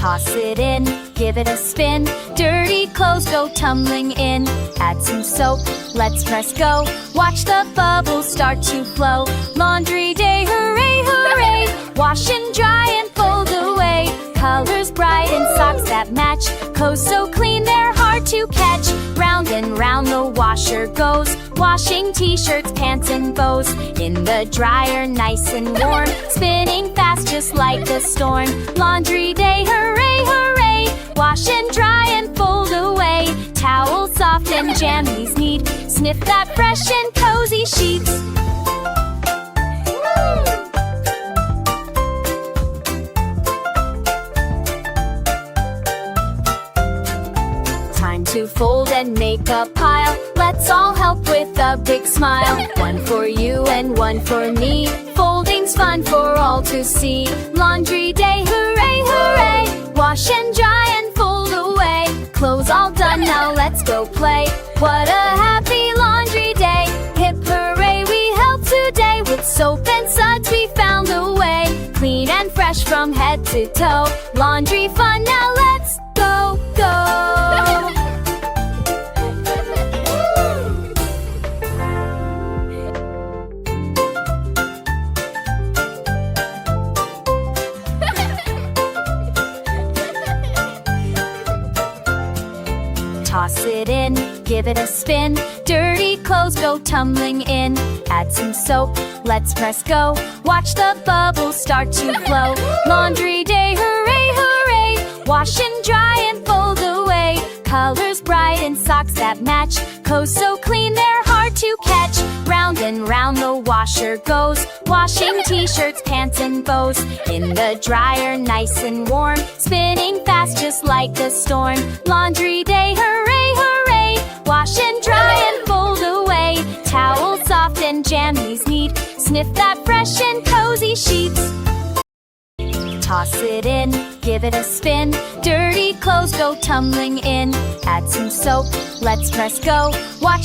Toss it in, give it a spin. Dirty clothes go tumbling in. Add some soap, let's press go. Watch the bubbles start to flow. Laundry day, hooray, hooray! Wash and dry and fold away. Colors bright and socks that match. Clothes so clean they're hard to catch. Round and round the washer goes. Washing t-shirts, pants and bows. In the dryer nice and warm. Spinning fast just like a storm. Laundry day, hooray, hooray! Wash and dry and fold away. Towels soft and jammies neat. Sniff that fresh and cozy sheets. Time to fold and make a pile. Let's all help with a big smile. One for you and one for me. Folding's fun for all to see. Laundry day, hooray, hooray! Wash and dry and fold away. Clothes all done, now let's go play. What a happy laundry day! Hip hooray, we helped today. With soap and suds we found a way. Clean and fresh from head to toe. Laundry fun, now let's go, go! Toss it in, give it a spin. Dirty clothes go tumbling in. Add some soap, let's press go. Watch the bubbles start to flow. Laundry day, hooray, hooray! Wash and dry and fold away. Colors bright and socks that match. Clothes so clean they're hard to catch. Round and round the washer goes. Washing t-shirts, pants and bows. In the dryer nice and warm. Spinning fast just like a storm. Laundry day, hooray, hooray! Wash and dry and fold away. Towels soft and jammies neat. Sniff that fresh and cozy sheets. Toss it in, give it a spin. Dirty clothes go tumbling in. Add some soap, let's press go. Watch